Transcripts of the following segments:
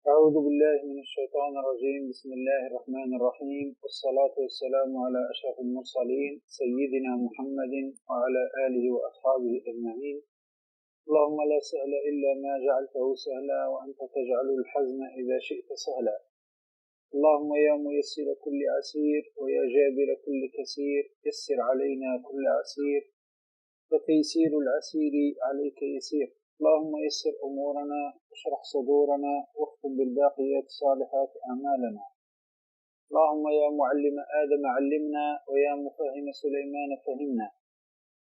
أعوذ بالله من الشيطان الرجيم. بسم الله الرحمن الرحيم، والصلاة والسلام على أشرف المرسلين سيدنا محمد وعلى آله وأصحابه أجمعين. اللهم لا سهل إلا ما جعلته سهلا، وأنت تجعل الحزن إذا شئت سهلا. اللهم يا ميسر كل عسير ويا جابر كل كسير، يسر علينا كل عسير فتيسير العسير عليك يسير. اللهم يسر أمورنا واشرح صدورنا واختم بالباقيات الصالحات أعمالنا. اللهم يا معلم آدم علمنا، ويا مفهم سليمان فهمنا.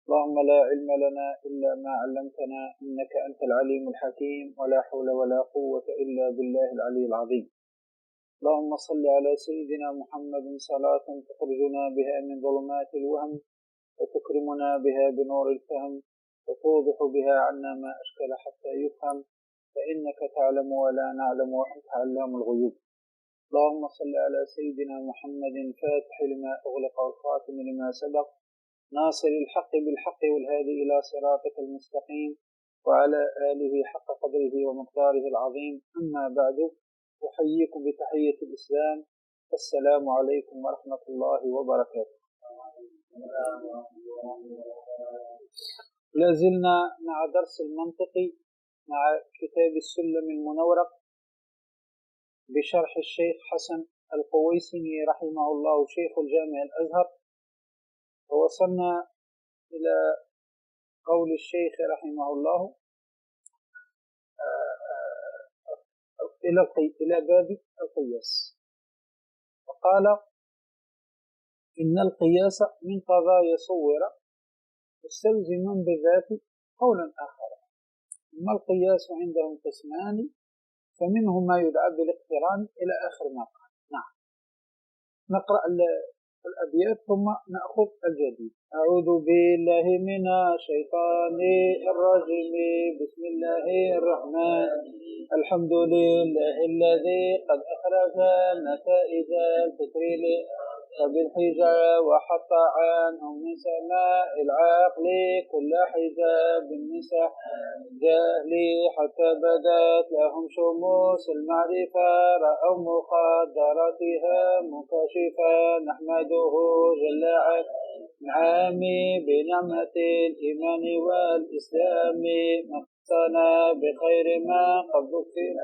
اللهم لا علم لنا إلا ما علمتنا، إنك أنت العليم الحكيم، ولا حول ولا قوة إلا بالله العلي العظيم. اللهم صل على سيدنا محمد صلاة تخرجنا بها من ظلمات الوهم، وتكرمنا بها بنور الفهم، وتوضح بها عنا ما أشكل حتى يفهم، فإنك تعلم ولا نعلم وأنت علام الغيوب. اللهم صل على سيدنا محمد فاتح لما أغلق والخاتم لما سبق، ناصر الحق بالحق والهادي إلى صراطك المستقيم، وعلى آله حق قدره ومقداره العظيم. أما بعد، أحييكم بتحية الإسلام. السلام عليكم ورحمة الله وبركاته. لازلنا مع درس المنطق مع كتاب السلم المنورق بشرح الشيخ حسن القويسني رحمه الله، شيخ الجامع الأزهر. ووصلنا إلى قول الشيخ رحمه الله إلى باب القياس، وقال: إن القياس من قضايا صور مستلزما بالذات قولا آخر. أما القياس عندهم قسمان، فمنه ما يدعى بالاقتران إلى آخر ما قال. نعم، نقرأ الأبيات ثم نأخذ الجديد. أعوذ بالله من الشيطان الرجيم، بسم الله الرحمن. الحمد لله الذي قد أخرج نتائج الفكر فبالحجاب وحط عنهم من سماء العقل كل حجاب من جهل، حتى بدت لهم شموس المعرفة، رأوا مخدراتها منكشفة. نحمده جل عامي بنعمة الإيمان والإسلام، مخصنا بخير ما قد ذكر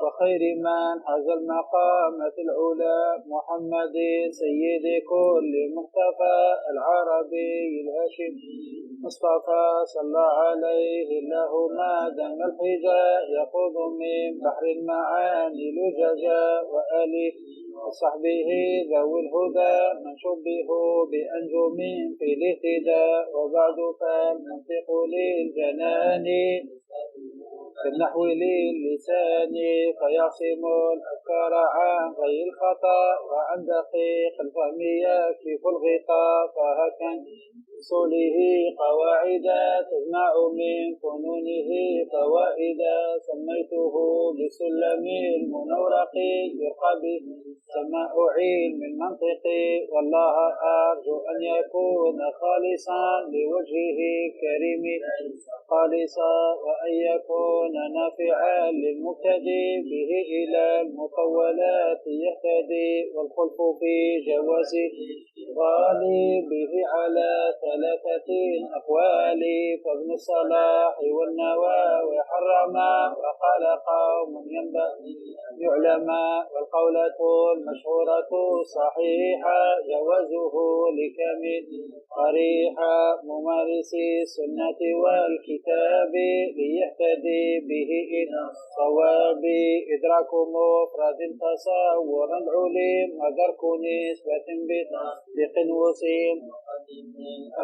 وخير من حاز المقامات العلا، محمد سيد كل مختفى العربي الهاشمي مصطفى، صلى عليه الله ما دام الحجاب يخوض من بحر المعاني لججا، وآله وصحبه ذوي الهدى من شبهوا بأنجم في الاهتداء. وبعد فالمنطق للجنان في النحو للسان، فيعصم الأفكار عن غير الخطأ، وعن دقيق الفهم يكشف الغطاء. فهكذا أصوله قواعد تجمع من فنونه فوائد، سميته بسلم المنورق يرقى به سماء علم المنطق. والله أرجو أن يكون خالصا لوجهه كريم خالصا، وأن يكون نافعا للمبتدئ به إلى المطولات يهتدي. والخلف في جوازه غالي به على ثلاثة أقوال، فابن الصلاح والنووي حرما، وقال قوم ينبغي يعلم. والقولة المشهورة صحيحة جوازه لكامل صريحة، ممارس السنة والكتاب ليهتدي به إلى الصواب. إدراك مفرد تصورا علم، ودرك نسبة بتصديق وسيم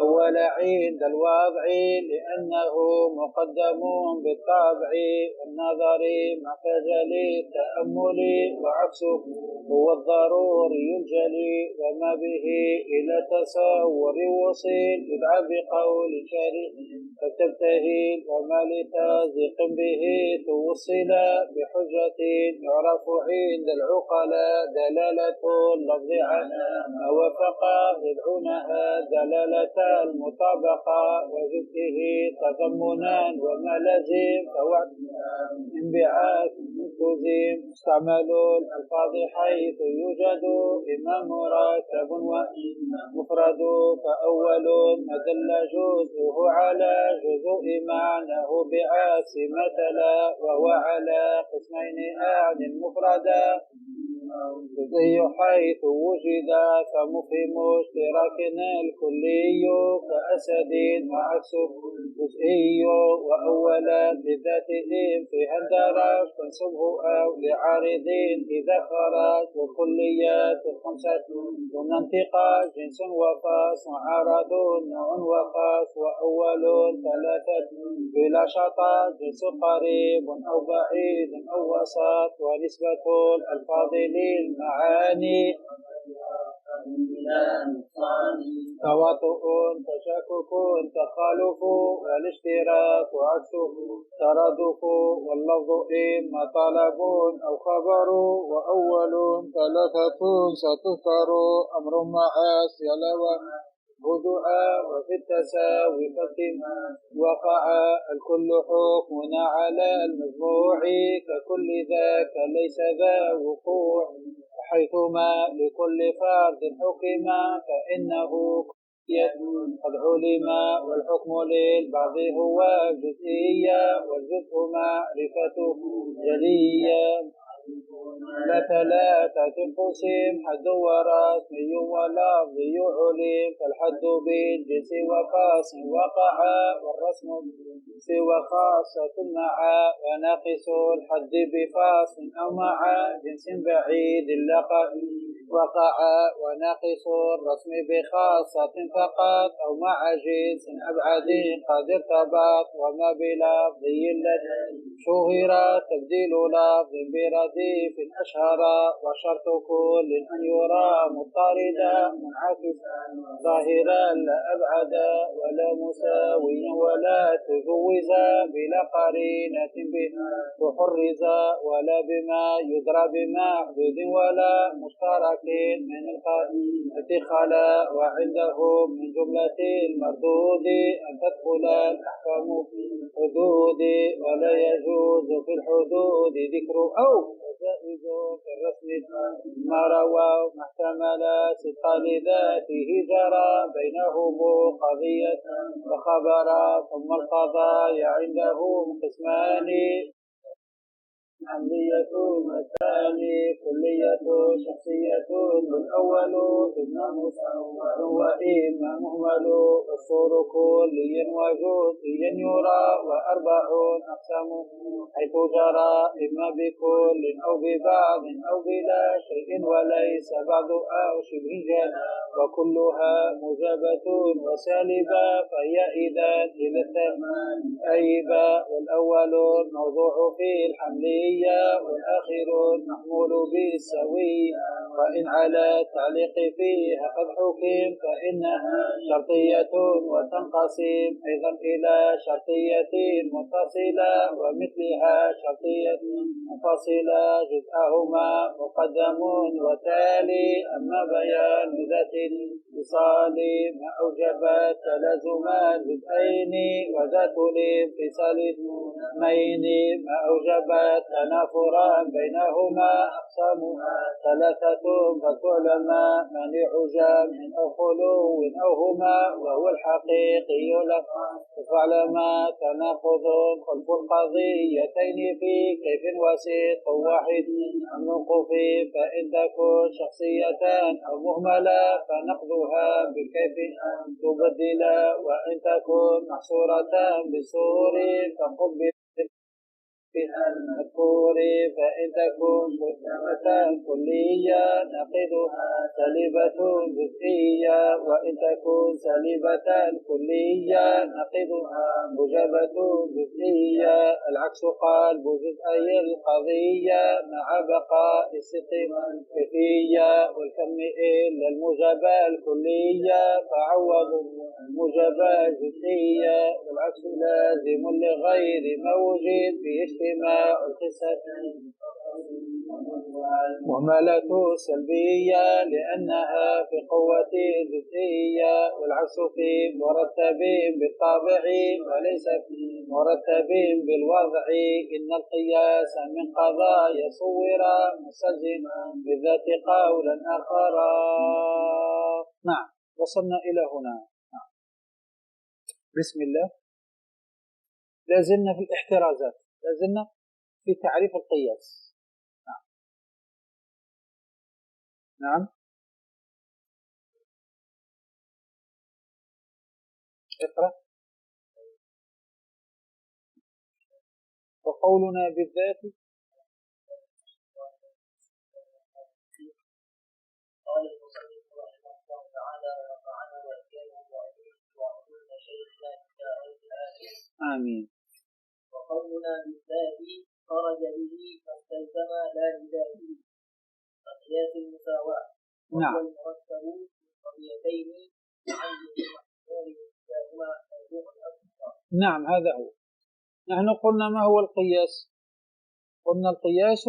أول عند الوضع، لأنه مقدم بالطبع والنظر محتاج للتأمل، وعكسه هو الضروري الجلي. وما به إلى تصور وصل يدعى بقول شريع فتبتهل، وما لتصديق به توصل بحجة يعرف عند العقلاء دلالة اللفظ عنها وفق يدعونها دلالة المطابقة، وجزئه تضمنا وما لزم فوعد انبعاث التزم مستعمل الألفاظ حيث يوجد إما مركب وإما مفرد فأول ما دل جزءه على جزء معناه بعكس مثلا وهو على قسمين أعد مفردا جزئي حيث وجد فمفهم اشتراك الكلي كأسد وعكسه جزئي وأولا لذاتهم فيها اندرج تنسبه أو لعارض إذا خرج والكليات الخمسة دون انتقال جنس وخاص وعرض نوع وخاص وأول ثلاثة بلا شطا جنس قريب أو بعيد أو وسط ونسبة الألفاظ للمعاني تواطؤ تشاكك تخالف والاشتراك عكسه ترادف واللفظ إما طلب أو خبر وأول ثلاثة ستذكر أمر مع سلوى هدوءا وفي التساوي فاكتما وقع الكل حكمنا على المجموع ككل ذاك ليس ذا وقوع حيثما لكل فرد حكم فإنه قد علم والحكم للبعض هو جزئية والجزء معرفته جلية لا ثلاثة قسم حد ورسمي ولفظي علم فالحد بالجنس وخاص وقع والرسم بالجنس وخاصة مع وناقص الحد بفاصل أو مع جنس بعيد لقى وقع وناقص الرسم بخاصة فقط أو مع جنس أبعد قد ارتبط وما بلفظي الذي شهر تبديل لفظ برديف أشهر وشرط كل أن يرى مضطردا منعكسا ظاهرا لا أبعدا ولا مساويا ولا تجوزا بلا قرينة بما تحرزا ولا بما يدرى بمحدود ولا مشترك من القائمة خلا وعندهم من جملة المردود أن تدخل الأحكام في الحدود ولا يجوز في الحدود ذكر أو جائز في الرسم ما روى ما احتمل صدق لذاته جرى بينهم قضية وخبرا ثم القضايا عندهم قسمان عملية الثاني كلية شخصية الأول إما مصور وإما مهمل أصول كلي وجزئي يرى وأربع أقسام حيث جرى إما بكل أو ببعض أو بلا شيء وليس بعض أو شبه جلا وكلها موجبة وسالبة فهي إذا الثمان أيبا والأول الموضوع في الحملية والآخر المحمول بالسوية وإن على التعليق فيها قد حكم فإنها شرطية وتنقسم أيضا إلى شرطية متصلة ومثلها شرطية منفصلة جزءهما مقدم وتالي أما بيان ذات الاتصال ما أوجب تلازم الجزئين وذات الانفصال اثنين ما أوجب تنافرا بينهما أقسامها ثلاثة قد تعلم مانع جمع أو خلو أو هما وهو الحقيقي فاعلم تناقض خلف القضيتين في كيف وسيط واحد النقف فإن تكن شخصية أو مهملة فنقضها بالكيف أن تبدل وإن تكن محصورة بسور فانقض المذكور فإن تكون مجمة كلية نقضها سالبة جزئية وإن تكون سالبة كلية نقضها موجبة جزئية العكس قلب جزئي القضية مع بقاء الصدق الكيفية والكم إلا الموجبة الكلية فعوض الموجبة الجزئية والعكس لازم لغير موجود في اجتماع القصة مهملة سلبية لأنها في قوة ذاتية، والعكس في مرتب بالطابع وليس في مرتب بالوضع. إن القياس من قضايا صور مستلزما بالذات قولا آخرا. نعم، وصلنا إلى هنا. نعم. بسم الله. لازلنا في الاحترازات، لازلنا في تعريف القياس. نعم. نعم. اقرأ. وقولنا بالذات قال المصنف رحمه الله تعالى ونفعنا وإياه وأمين وعلوم شيخنا إلى غير الآخر. آمين. وقولنا بالذات خرج به فاستلزم لا لذاته كقياس المساواة، وهو المركب من قضيتين عنه المحمول كلاهما موضوع الأصل. نعم، هذا هو. نحن قلنا ما هو القياس؟ قلنا القياس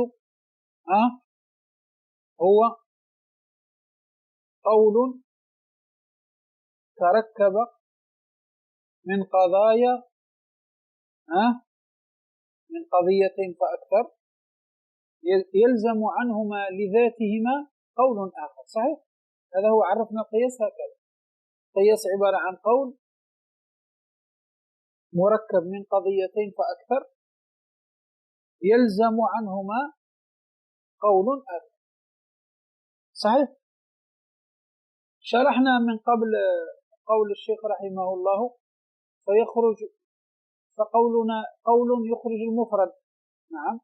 هو قول تركب من قضايا من قضيتين فأكثر، يلزم عنهما لذاتهما قول آخر. صحيح؟ هذا هو عرفنا القياس هكذا. القياس عبارة عن قول مركب من قضيتين فأكثر يلزم عنهما قول آخر. صحيح؟ شرحنا من قبل قول الشيخ رحمه الله فقولنا قول يخرج المفرد. نعم.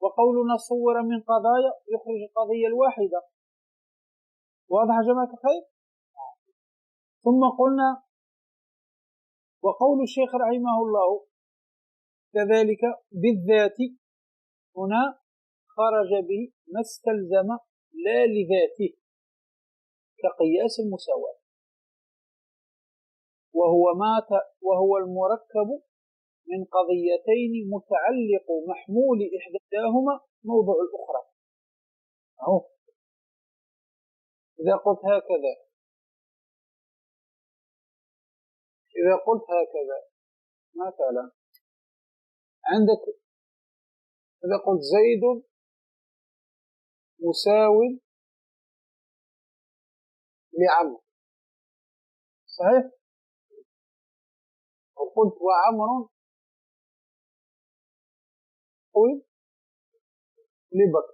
وقولنا صور من قضايا يخرج القضية الواحدة. واضح يا جماعة الخير؟ ثم قلنا وقول الشيخ رحمه الله كذلك بالذات هنا خرج به ما استلزم لا لذاته كقياس المساواة، وهو المركب من قضيتين متعلق محمول إحداهما موضوع الأخرى. أهو إذا قلت هكذا مثلا عندك إذا قلت زيد مساو لعمرو، صحيح؟ وقلت وعمر مساو لبكر.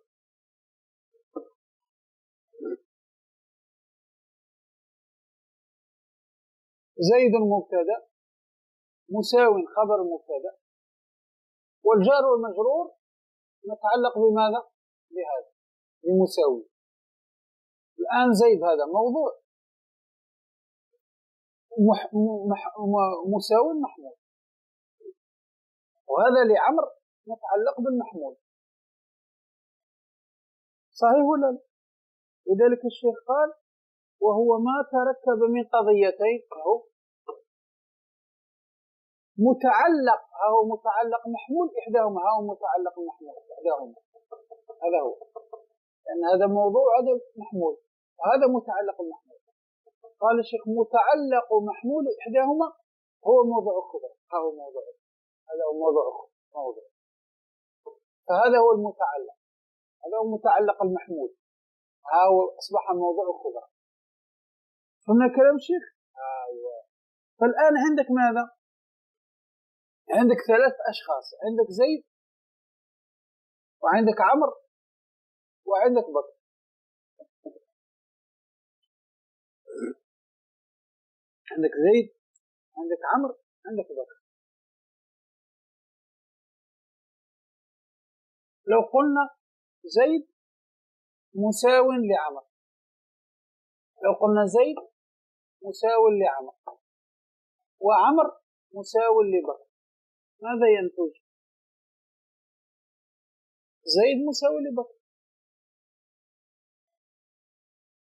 زيد المبتدا، مساو خبر المبتدا، والجار والمجرور نتعلق بماذا؟ بهذا بمساوي. الآن زيد هذا موضوع مساوي محمول، وهذا لعمر نتعلق بالمحمول. صحيح ولا لا؟ لذلك الشيخ قال وهو ما تركب من قضيتين أهو متعلق، هو متعلق محمول إحداهما، هو متعلق محمول إحداهما، هذا هو، لأن هذا موضوع هذا محمول وهذا متعلق محمول. قال الشيخ متعلق محمول إحداهما هو موضوع الخبر، هو موضوع، هذا هو موضوع موضوع، فهذا هو المتعلق، هذا هو متعلق المحمول، هو أصبح موضوع الخبر. فهمنا كلام الشيخ؟ أيوة. فالآن عندك ماذا؟ عندك ثلاث أشخاص، عندك زيد وعندك عمرو وعندك بكر. عندك زيد، عندك عمرو، عندك بكر. لو قلنا زيد مساو لعمرو، لو قلنا زيد مساو لعمرو وعمرو مساو لبكر، ماذا ينتج؟ زيد مساوي لبكر.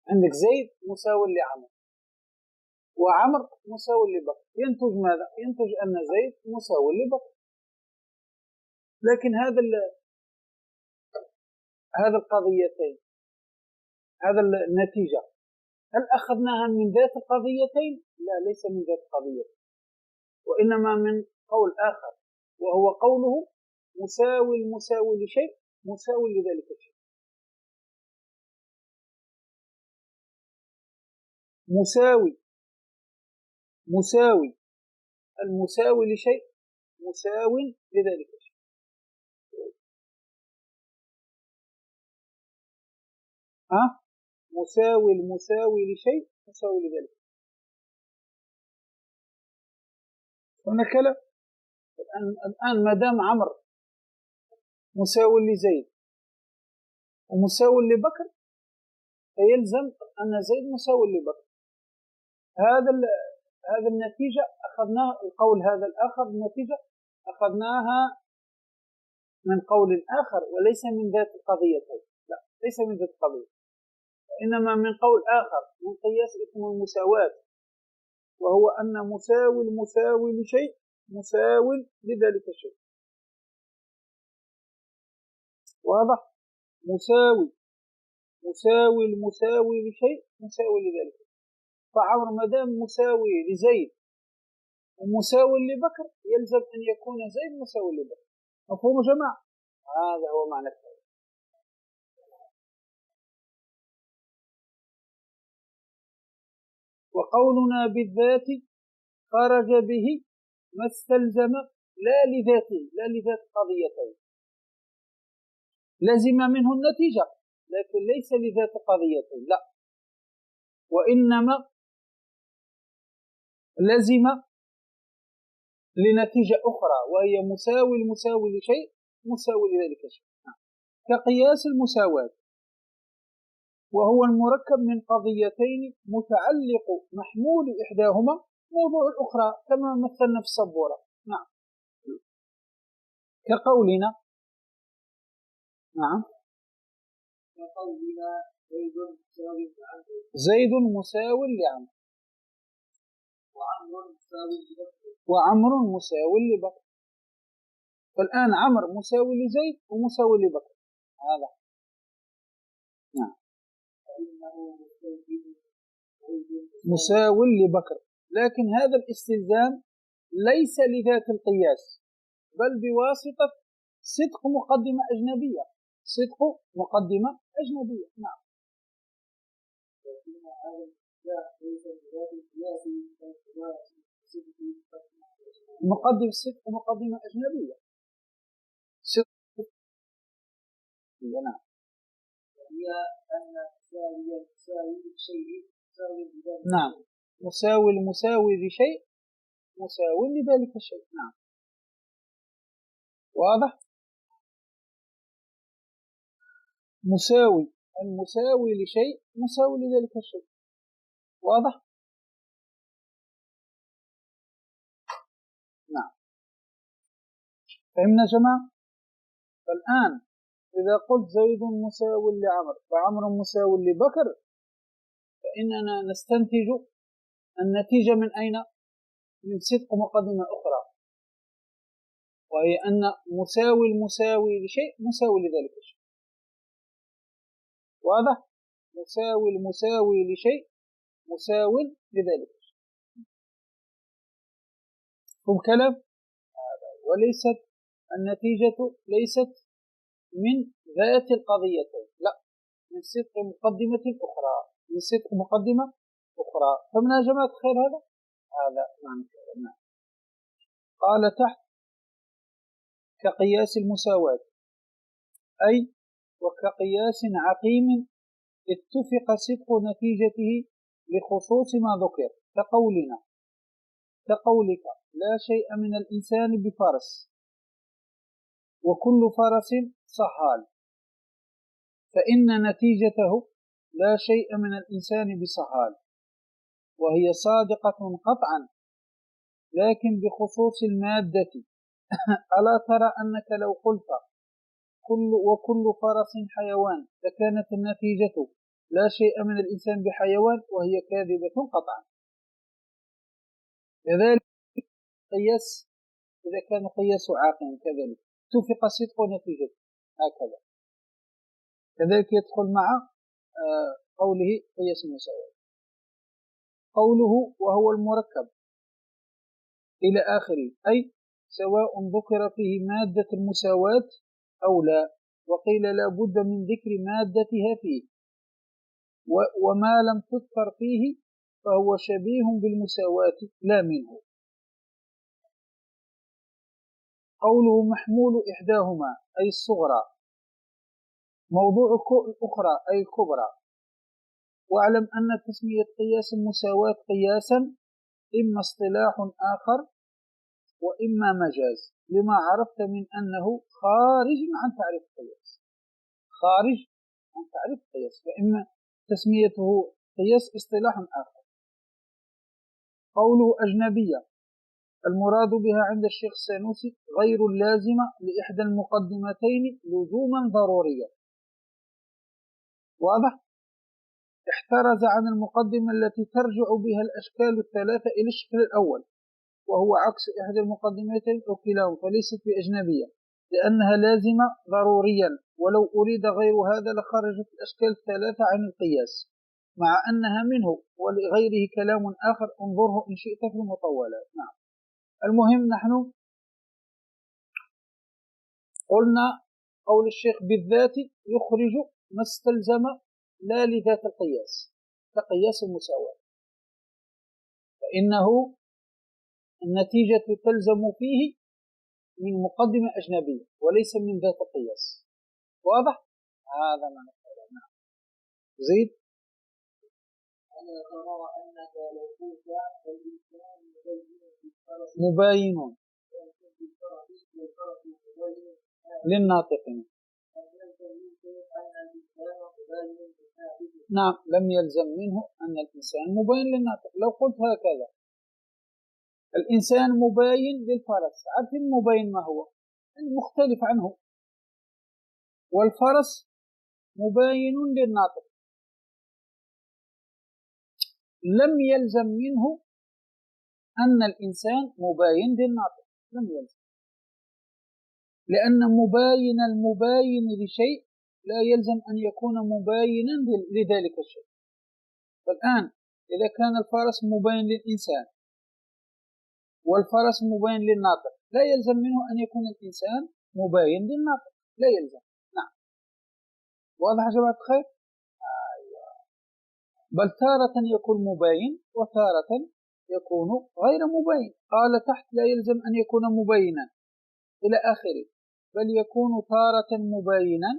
عندك زيد مساوي لعمرو وعمرو مساوي لبكر، ينتج ماذا؟ ينتج أن زيد مساوي لبكر. لكن هذا هذا القضيتين، هذا النتيجة، هل أخذناها من ذات القضيتين؟ لا، ليس من ذات القضيتين، وإنما من قول آخر، وهو قوله مساوي المساوي لشيء مساوي لذلك الشيء. مساوي المساوي لشيء مساوي لذلك الشيء. مساوي المساوي لشيء مساوي لذلك. هنا كلام. الآن ما دام عمرو مساوي لزيد ومساوي لبكر، فيلزم أن زيد مساوي لبكر. هذا النتيجة أخذناها، القول هذا الآخر النتيجة أخذناها من قول آخر وليس من ذات القضيتين. لا، ليس من ذات القضية، إنما من قول آخر من قياس اسم المساواة، وهو أن مساوي المساوي لشيء مساوي لذلك الشيء. واضح؟ مساوي المساوي لشيء مساوي لذلك. فعمر ما دام مساوي لزيد ومساوي لبكر، يلزم أن يكون زيد مساوي لبكر. مفهوم يا جماعة؟ هذا هو معنى الكلام. وقولنا بالذات خرج به ما استلزم لا لذاته، لا لذات قضيتين. لزم منه النتيجة لكن ليس لذات قضيتين، لا، وإنما لزم لنتيجة أخرى، وهي مساوي المساوي لشيء مساوي لذلك الشيء، كقياس المساواة، وهو المركب من قضيتين متعلق محمول إحداهما موضوع الأخرى، كما مثلنا في السبورة. نعم، كقولنا نعم كقولنا زيد مساو لعمرو وعمر مساو لبكر. فالآن عمرو مساوي لزيد ومساوي لبكر، هذا نعم مساوي لبكر، لكن هذا الاستلزام ليس لذات القياس بل بواسطة صدق مقدمة أجنبية. نعم. مقدم الصدق مقدمة أجنبية. صدق. نعم. هي أن مساوي شيء مساوي لذلك. نعم، مساوي المساوي لشيء مساوي لذلك الشيء. نعم، واضح؟ مساوي المساوي لشيء مساوي لذلك الشيء، واضح؟ نعم، فهمنا جماعة؟ فالآن إذا قلت زيد مساوي لعمر وعمر مساوي لبكر، فإننا نستنتج النتيجة من أين؟ من صدق مقدمة أخرى، وهي أن مساوي المساوي لشيء مساوي لذلك الشيء. واضح؟ مساوي المساوي لشيء مساوي لذلك الشيء. هم كلام؟ وليست النتيجة ليست من ذات القضيتين، لا، من صدق مقدمة أخرى، من صدق مقدمة أخرى. فمن يا جماعة الخير هذا معنى الكلام. قال تحت كقياس المساواة، أي وكقياس عقيم اتفق صدق نتيجته لخصوص ما ذكر، كقولك لا شيء من الإنسان بفرس وكل فرس صهال، فإن نتيجته لا شيء من الإنسان بصهال، وهي صادقة قطعا لكن بخصوص المادة. ألا ترى أنك لو قلت وكل فرس حيوان فكانت النتيجة لا شيء من الإنسان بحيوان، وهي كاذبة قطعا. كذلك قياس إذا كان قياس عاقل كذلك اتفق صدق نتيجته هكذا. كذلك يدخل مع قوله قياس المساواة. قوله وهو المركب إلى آخره، أي سواء ذكر فيه مادة المساواة أو لا، وقيل لا بد من ذكر مادتها فيه، وما لم تذكر فيه فهو شبيه بالمساواة لا منه. قوله محمول إحداهما أي الصغرى، موضوع الأخرى أي الكبرى. واعلم أن تسمية قياس المساواة قياسا إما اصطلاح آخر وإما مجاز، لما عرفت من أنه خارج عن تعريف القياس، خارج عن تعريف القياس، فإما تسميته قياس اصطلاح آخر. قوله أجنبية، المراد بها عند الشيخ السانوسي غير اللازمة لإحدى المقدمتين لزوما ضروريا. واضح؟ احترز عن المقدمة التي ترجع بها الأشكال الثلاثة إلى الشكل الأول، وهو عكس إحدى المقدمتين أو كلاهما، فليست بأجنبية لأنها لازمة ضروريا، ولو أريد غير هذا لخرجت الأشكال الثلاثة عن القياس، مع أنها منه، ولغيره كلام آخر انظره إن شئت في المطولات. نعم. المهم نحن قلنا قول الشيخ بالذات يخرج ما استلزم لا لذات القياس كقياس المساواة، فإنه النتيجة تلزم فيه من مقدمة أجنبية وليس من ذات القياس. واضح؟ هذا معنى الكلام. نعم. زيد. أنا ترى أنك لو قلت الإنسان مباين للناطقين. نعم، لم يلزم منه أن الإنسان مباين للناطق. لو قلت هكذا الإنسان مباين للفرس، عارفين مباين ما هو؟ مختلف عنه، والفرس مباين للناطق، لم يلزم منه أن الإنسان مباين للناطق، لم يلزم، لأن مباين المباين لشيء لا يلزم أن يكون مباينا لذلك الشيء. فالآن إذا كان الفرس مباين للإنسان والفرس مباين للناطق، لا يلزم منه أن يكون الإنسان مباين للناطق، لا يلزم. نعم. واضح يا جماعة الخير؟ بل تارة يكون مباين وتارة يكون غير مباين. قال تحت لا يلزم أن يكون مباينا إلى آخره، بل يكون تارة مباينا،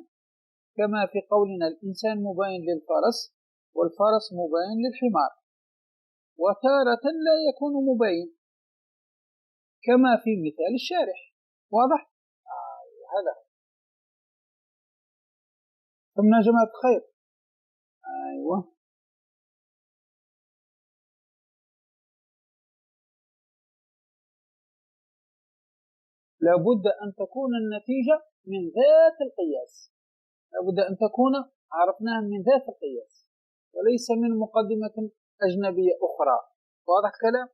كما في قولنا الإنسان مباين للفرس والفرس مباين للحمار، وتارة لا يكون مباين كما في مثال الشارح. واضح؟ هذا فمن جماعة الخير. أيوة. لابد أن تكون النتيجة من ذات القياس، لابد أن تكون عرفناها من ذات القياس وليس من مقدمة أجنبية أخرى. واضح كلام؟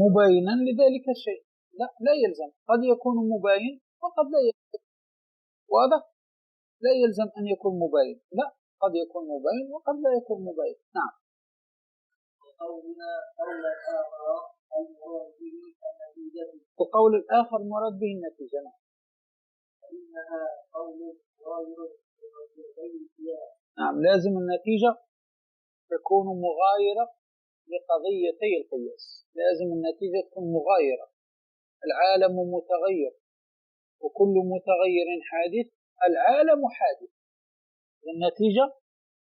مباينا لذلك الشيء، لا يلزم، قد يكون مباين وقد لا يلزم. واضح؟ لا يلزم أن يكون مباين، لا، قد يكون مباين وقد لا يكون مباين. نعم. وقول الآخر مراد به النتيجة. نعم، لازم النتيجة تكون مغايرة لقضيتي القياس، لازم النتيجة تكون مغايرة. العالم متغير وكل متغير حادث، العالم حادث، النتيجة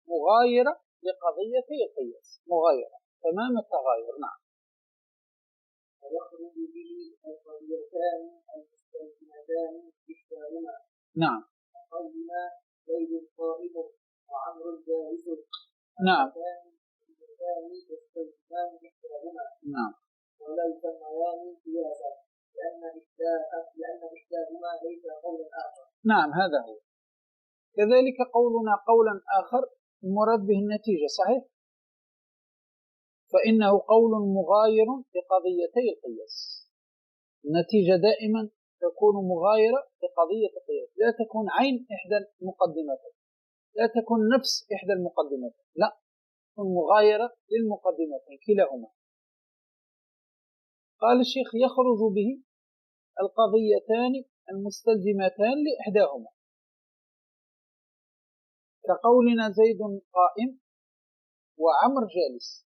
مغايرة لقضيتي القياس، مغايرة تمام التغاير. نعم. ويخرج به القضيتان المستلزمتان بإحداهما. نعم. قولنا زيد قائم وعمر جالس. نعم. يستلزمان إحداهما. نعم. ولا يسميان قياسا لأن إحداهما ليس قولا آخر. نعم، هذا هو. كذلك قولنا قولا آخر المراد به النتيجة، صحيح؟ فإنه قول مغاير لقضيتي القياس، النتيجة دائما تكون مغايرة لقضية القياس، لا تكون عين إحدى المقدمتين، لا تكون نفس إحدى المقدمتين، لا، تكون مغايرة للمقدمتين كلاهما. قال الشيخ: يخرج به القضيتان المستلزمتان لإحداهما، كقولنا زيد قائم وعمر جالس.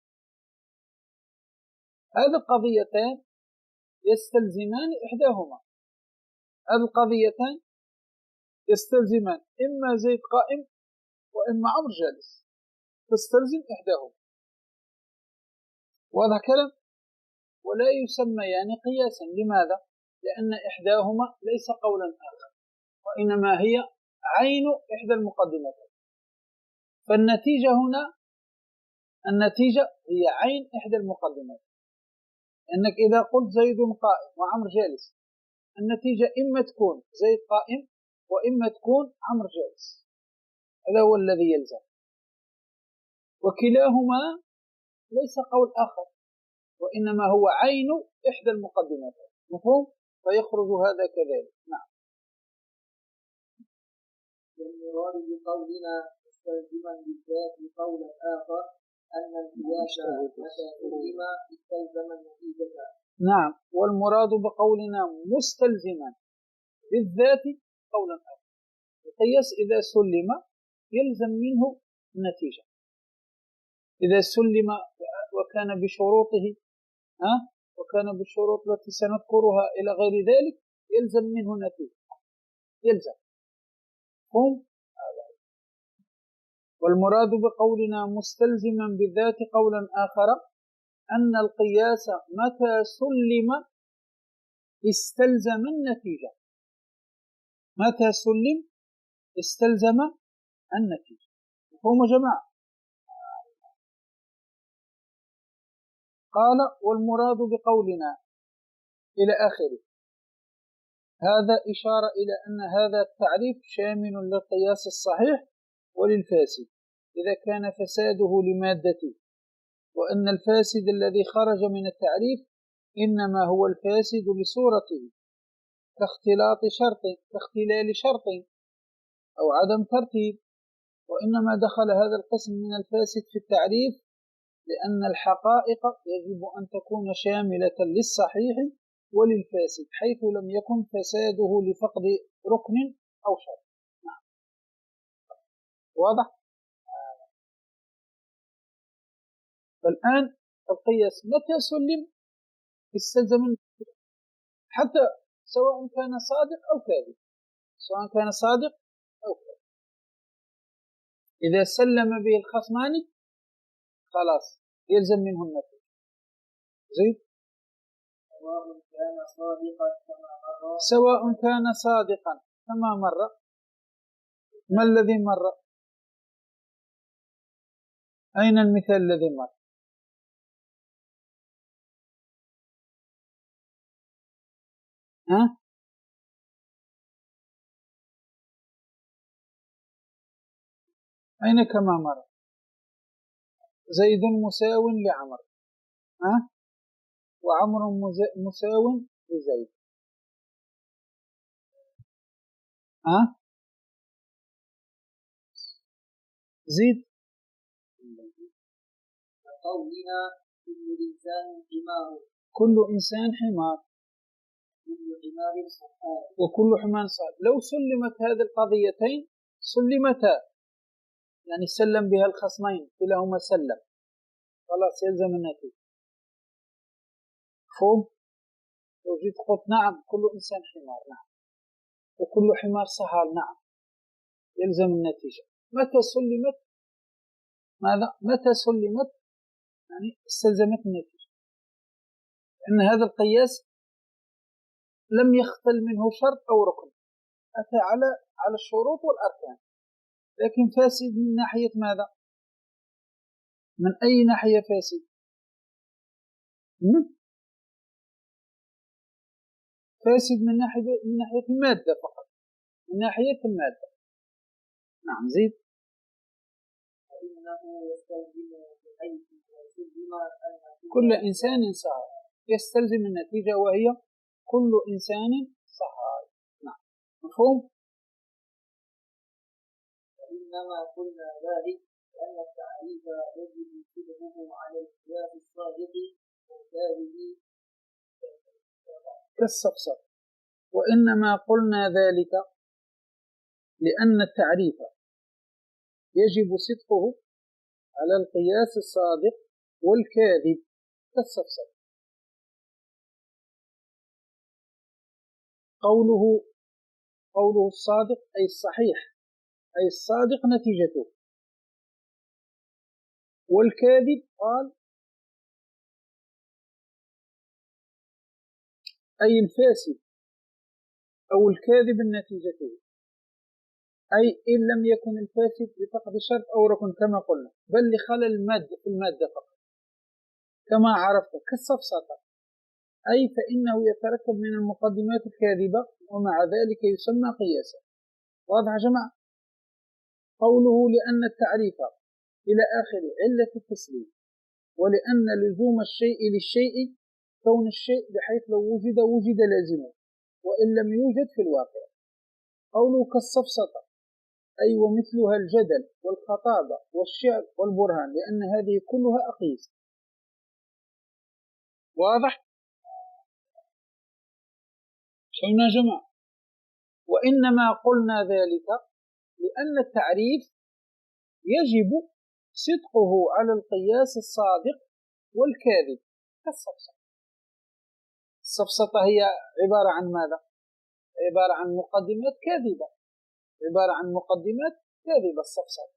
هذه القضيتان يستلزمان إحداهما، هذه القضيتان يستلزمان إما زيد قائم وإما عمر جالس، تستلزم إحداهما. وهذا كلام، ولا يسميان قياسا. لماذا؟ لأن إحداهما ليس قولا آخر، وإنما هي عين إحدى المقدمتين. فالنتيجة هنا، النتيجة هي عين إحدى المقدمات. أنك إذا قلت زيد قائم وعمر جالس، النتيجة إما تكون زيد قائم وإما تكون عمر جالس، هذا هو الذي يلزم. وكلاهما ليس قول آخر، وإنما هو عين إحدى المقدمات. مفهوم؟ فيخرج هذا كذلك. نعم. والمراد بقولنا مستلزما بالذات قولا آخر أن القياس متى سلم استلزم النتيجة. نعم، والمراد بقولنا مستلزما بالذات قولا آخر، القياس إذا سلم يلزم منه النتيجة، إذا سلم وكان بشروطه وكان بالشروط التي سنذكرها إلى غير ذلك يلزم منه نتيجة، يلزم. هم. والمراد بقولنا مستلزما بالذات قولا آخر أن القياس متى سلم استلزم النتيجة، متى سلم استلزم النتيجة. هم جماعة. قال: والمراد بقولنا إلى آخره. هذا إشارة إلى أن هذا التعريف شامل للقياس الصحيح وللفاسد إذا كان فساده لمادته، وأن الفاسد الذي خرج من التعريف إنما هو الفاسد لصورته، كاختلال شرط أو عدم ترتيب. وإنما دخل هذا القسم من الفاسد في التعريف لأن الحقائق يجب أن تكون شاملة للصحيح وللفاسد، حيث لم يكن فساده لفقد ركن أو شرط. نعم. واضح؟ فالآن القياس متى سلم استلزم، حتى سواء كان صادق أو كاذب، سواء كان صادق أو كاذب، إذا سلم به الخصمان خلاص يلزم منه النتيجة. زيد. سواء كان صادقا كما مر. ما الذي مر؟ أين المثال الذي مر؟ أين كما مر؟ زيد مساو لعمر، وعمر مساو لزيد. زيد. قولنا كل إنسان حمار، كل إنسان حمار، كل حمار صحاب، وكل حمار صحاب. لو سلمت هذه القضيتين سلمتا، يعني سلم بها الخصمين كلاهما سلم، خلاص يلزم النتيجة. فهم؟ لو جيت قلت نعم كل إنسان حمار، نعم، وكل حمار صحاب، نعم، يلزم النتيجة. متى سلمت؟ ماذا؟ متى سلمت يعني استلزمت النتيجة، لأن هذا القياس لم يختل منه شرط أو ركن، أتى على الشروط والأركان، لكن فاسد من ناحية ماذا؟ من أي ناحية فاسد؟ فاسد من ناحية المادة فقط، من ناحية المادة. نعم. زيد. كل إنسان صار يستلزم النتيجة، وهي كل إنسان صحائي. نعم، مفهوم؟ وإنما قلنا ذلك لأن التعريف يجب صدقه على القياس الصادق والكاذب كالصفصف. وإنما قلنا ذلك لأن التعريف يجب صدقه على القياس الصادق والكاذب كالصفصف. قوله الصادق أي الصحيح، أي الصادق نتيجته، والكاذب قال أي الفاسد أو الكاذب نتيجته، أي إن لم يكن الفاسد بفقد شرط أو ركن كما قلنا، بل لخلل المادة في المادة فقط كما عرفت كالصفصفة، أي فإنه يتركب من المقدمات الكاذبة ومع ذلك يسمى قياسا. واضح يا جماعة؟ قوله لأن التعريف إلى آخر علة التسليم، ولأن لزوم الشيء للشيء كون الشيء بحيث لو وجد لازمه وإن لم يوجد في الواقع. قوله كالصفصفة أي ومثلها الجدل والخطابة والشعر والبرهان، لأن هذه كلها أقيس. واضح؟ شينا جماعة. وإنما قلنا ذلك لأن التعريف يجب صدقه على القياس الصادق والكاذب كالصفصفة. الصفصفة هي عبارة عن ماذا؟ عبارة عن مقدمات كاذبة، عبارة عن مقدمات كاذبة الصفصفة.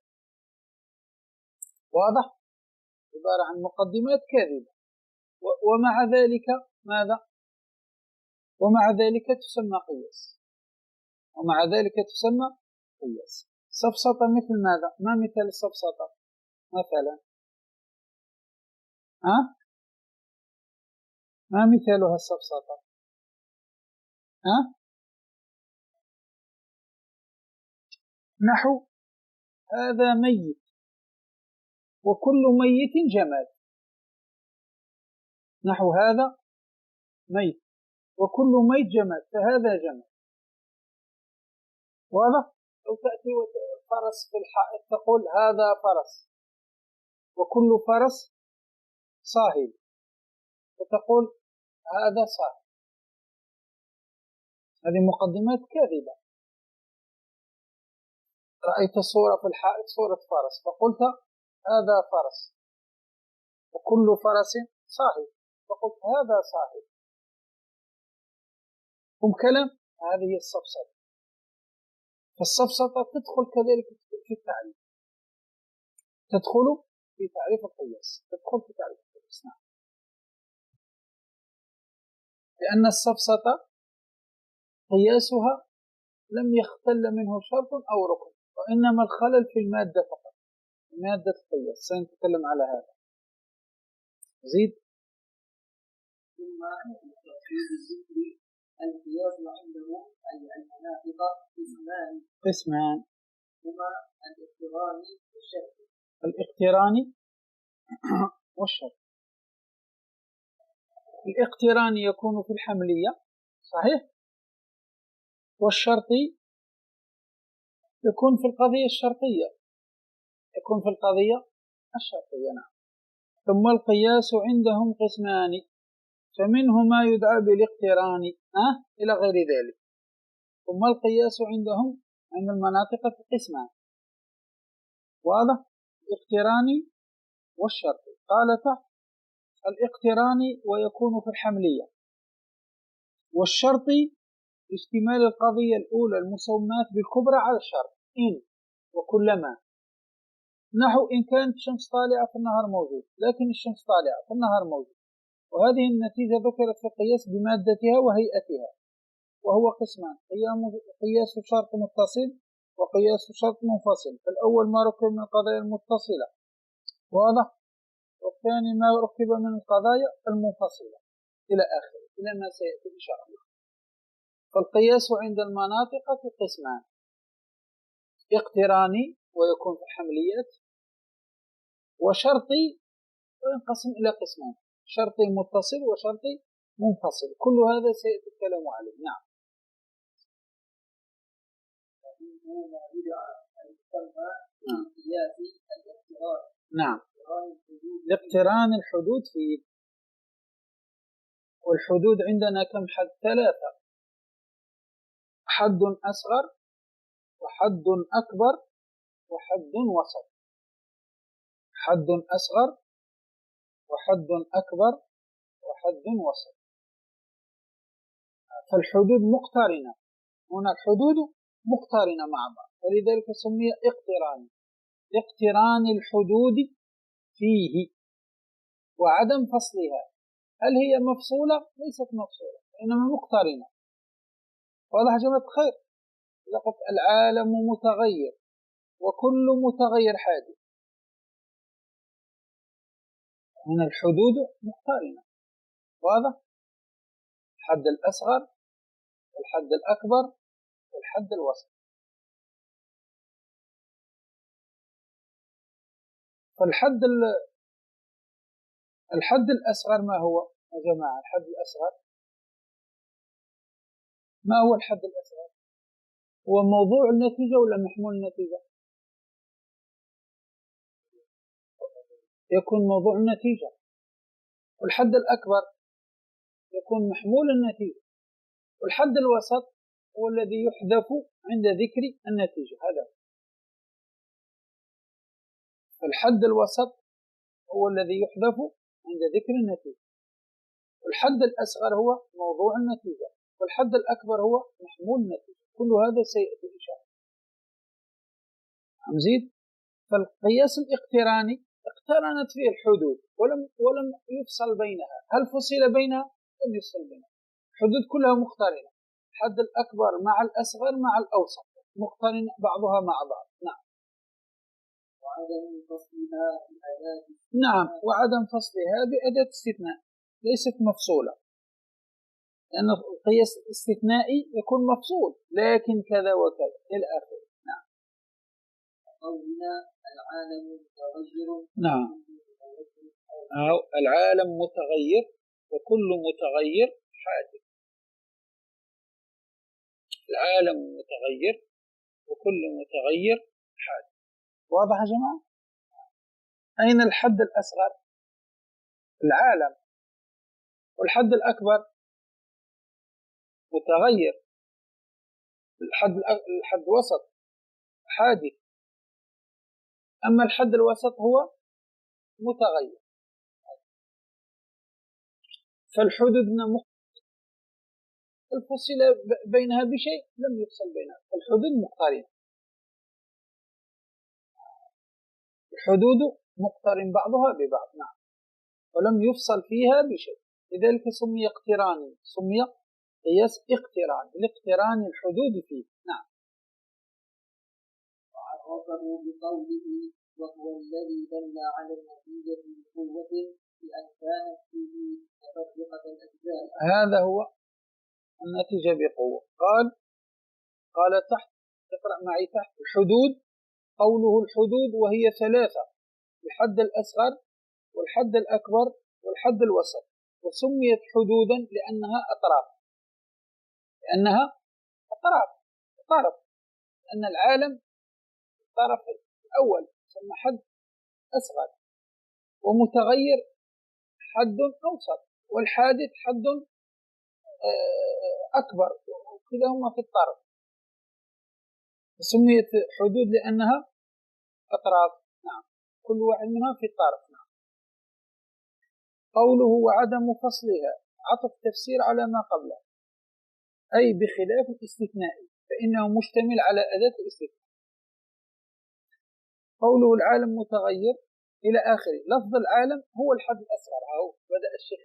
واضح؟ عبارة عن مقدمات كاذبة، ومع ذلك ماذا؟ ومع ذلك تسمى قياس، ومع ذلك تسمى قياس. صفصفة مثل ماذا؟ ما مثال الصفصفة مثلا؟ ما مثالها الصفصفة؟ نحو هذا ميت وكل ميت جماد. نحو هذا ميت وكل ميت جماد، فهذا جماد. واضح؟ لو تأتي فرس في الحائط تقول هذا فرس وكل فرس صاهل، فتقول هذا صاهل. هذه مقدمات كاذبة. رأيت صورة في الحائط صورة فرس فقلت هذا فرس وكل فرس صاهل، فقلت هذا صاهل. كلام. هذه الصفصفة. فالصفصفة تدخل كذلك في التعريف، تدخل في تعريف القياس، تدخل في تعريف القياس. نعم. لأن الصفصفة قياسها لم يختل منه شرط أو ركن، وإنما الخلل في المادة فقط، مادة القياس. سنتكلم على هذا. زيد. ثم تفسير الذكر القياس عنده أي المناطق قسمان هما الاقتران والشرط. الاقتران والشرط. الاقتران يكون في الحملية، صحيح، والشرطي يكون في القضية الشرطية، يكون في القضية الشرطية. نعم. ثم القياس عندهم قسمان، فمنه ما يدعى بالاقتران إلى غير ذلك. ثم القياس عندهم عند المناطق قسمان. واضح؟ الاقتران والشرطي. قال تحت الاقتران ويكون في الحملية، والشرطي اشتمال القضية الأولى المسمات بالكبرى على الشرط إن وكلما. نحو إن كانت الشمس طالعة في النهار موجود، لكن الشمس طالعة في النهار موجود. وهذه النتيجة ذكرت في القياس بمادتها وهيئتها، وهو قسمان: قياس شرط متصل وقياس شرط منفصل. فالأول ما ركب من القضايا المتصلة، واضح، والثاني ما ركب من القضايا المنفصلة إلى آخره، إلى ما سيأتي إن شاء الله. فالقياس عند المناطق قسمان: اقتراني ويكون في الحمليات، وشرطي وينقسم إلى قسمان: شرطي متصل وشرطي منفصل. كل هذا سيأتي الكلام عليه. نعم. ما بدع أن يسمى بالقياس الاقتران. نعم. الاقتران الحدود فيه، والحدود عندنا كم حد؟ 3: حد أصغر، وحد أكبر، وحد وسط. حد أصغر، وحد أكبر، وحد وسط. فالحدود مقترنة، هنا الحدود مقترنة مع بعض، ولذلك سمي اقتران، لاقتران الحدود فيه وعدم فصلها. هل هي مفصولة؟ ليست مفصولة، إنما مقترنة. واضح يا جماعة الخير؟ لقد العالم متغير، وكل متغير حادث. هنا الحدود مقترنة. واضح؟ الحد الأصغر، والحد الأكبر، والحد الوسط. فالحد الأصغر ما هو يا جماعة؟ الحد الأصغر ما هو؟ الحد الأصغر هو موضوع النتيجة ولا محمول النتيجة؟ يكون موضوع النتيجة. والحد الأكبر يكون محمول النتيجة. والحد الوسط هو الذي يحذف عند ذكر النتيجة. هذا الحد الوسط هو الذي يحذف عند ذكر النتيجة. والحد الأصغر هو موضوع النتيجة، والحد الأكبر هو محمول النتيجة. كل هذا سيأتي إن شاء الله. نزيد. فالقياس الاقتراني اقترنت فيه الحدود ولم يفصل بينها. هل فصل بينها؟ لم يفصل بينها. الحدود كلها مقترنة، الحد الأكبر مع الأصغر مع الأوسط، مقترن بعضها مع بعض. نعم. وعدم فصلها بأداة. نعم، وعدم فصلها بأداة استثناء، ليست مفصولة، لأن القياس الاستثنائي يكون مفصول، لكن كذا وكذا إلى آخره. نعم. قولنا العالم متغير. نعم. أو العالم متغير، وكل متغير حادث. العالم متغير، وكل متغير حادث. واضح يا جماعة؟ أين الحد الأصغر؟ العالم. والحد الأكبر متغير. الحد الوسط حادث. أما الحد الوسط هو متغير. فالحدود الفصل بينها بشيء، لم يفصل بينها. الحدود مقترنة، الحدود مقترن بعضها ببعض. نعم. ولم يفصل فيها بشيء، لذلك سمي اقتراني، سمي قياس اقتران، لاقتران الحدود فيه. نعم. وعرفه بقوله وهو الذي دل على النتيجة بقوة بأن كانت فيه متفرقة الأجزاء. هذا هو النتيجة بقوة. قال تحت، اقرأ معي تحت الحدود. قوله الحدود وهي 3: الحد الأصغر، والحد الأكبر، والحد الوسط. وسميت حدودا لأنها أطراف. طرف. لأن العالم الطرف الأول ثم حد أصغر، ومتغير حد أوسط، والحادث حد أكبر، كلاهما في الطرف. سميت حدود لأنها أطراف. نعم. كل واحد منها في الطرف. نعم. قوله وعدم فصلها عطف تفسير على ما قبله، أي بخلاف الاستثناء فإنه مشتمل على أداة الاستثناء. قوله العالم متغير إلى آخره. لفظ العالم هو الحد الأصغر. أو بدأ الشيخ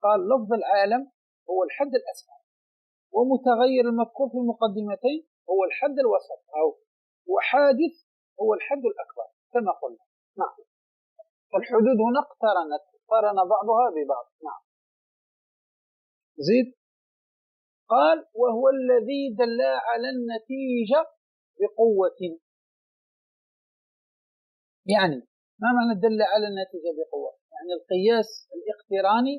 قال لفظ العالم هو الحد الأصغر، ومتغير المذكور في المقدمتين هو الحد الوسط، أو وحادث هو الحد الأكبر كما قلنا. نعم. فالحدود هنا اقترن بعضها ببعض. نعم. زيد. قال وهو الذي دل على النتيجة بقوة. يعني ما معنى دل على النتيجة بقوة؟ يعني القياس الاقتراني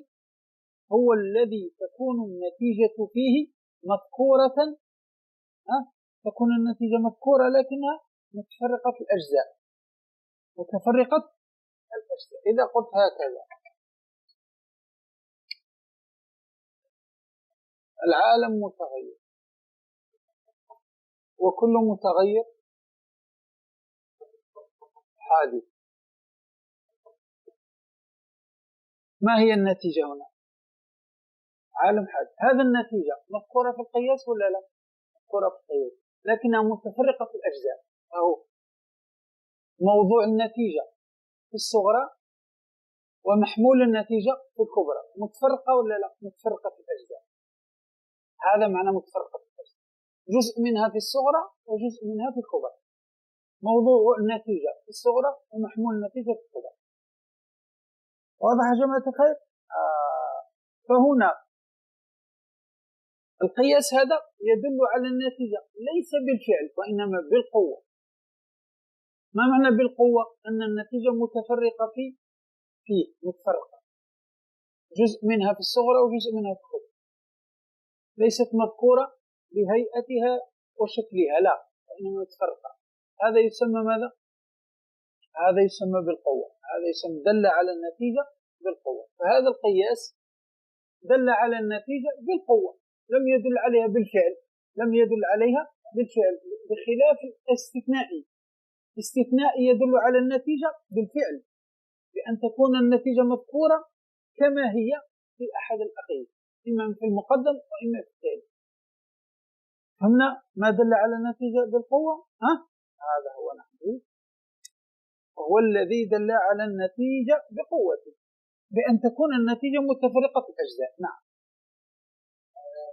هو الذي تكون النتيجة فيه مذكورة، تكون النتيجة مذكورة لكنها متفرقة الأجزاء، متفرقة الأجزاء. إذا قلت هكذا: العالم متغير، وكل متغير حادث، ما هي النتيجة هنا؟ عالم حادث. هذا النتيجة مذكورة في القياس ولا لا؟ مذكورة في القياس لكنها متفرقة في الأجزاء. أو موضوع النتيجة في الصغرى ومحمول النتيجة في الكبرى متفرقة ولا لا؟ متفرقة في الأجزاء. هذا معنى متفرقة في الأجزاء، جزء منها في الصغرى وجزء منها في الكبرى. موضوع النتيجة في الصغرى ومحمول النتيجة في الكبرى. واضح يا جماعة الخير؟ فهنا القياس هذا يدل على النتيجة ليس بالفعل وإنما بالقوة. ما معنى بالقوة؟ أن النتيجة متفرقة فيه متفرقة، جزء منها في الصغرى وجزء منها في الكبرى، ليست مذكورة بهيئتها وشكلها، لا، وإنما متفرقة. هذا يسمى ماذا؟ هذا يسمى بالقوة. هذا يسمى دل على النتيجة بالقوة. فهذا القياس دل على النتيجة بالقوة، لم يدل عليها بالفعل، لم يدل عليها بالفعل، بخلاف الاستثنائي. الاستثنائي يدل على النتيجة بالفعل، بأن تكون النتيجة مذكورة كما هي في أحد الأقيس، إما في المقدم وإما في التالي. فهمنا ما دل على النتيجة بالقوة؟ هذا هو نحن، وهو الذي دل على النتيجة بقوته، بأن تكون النتيجة متفرقة الأجزاء. نعم.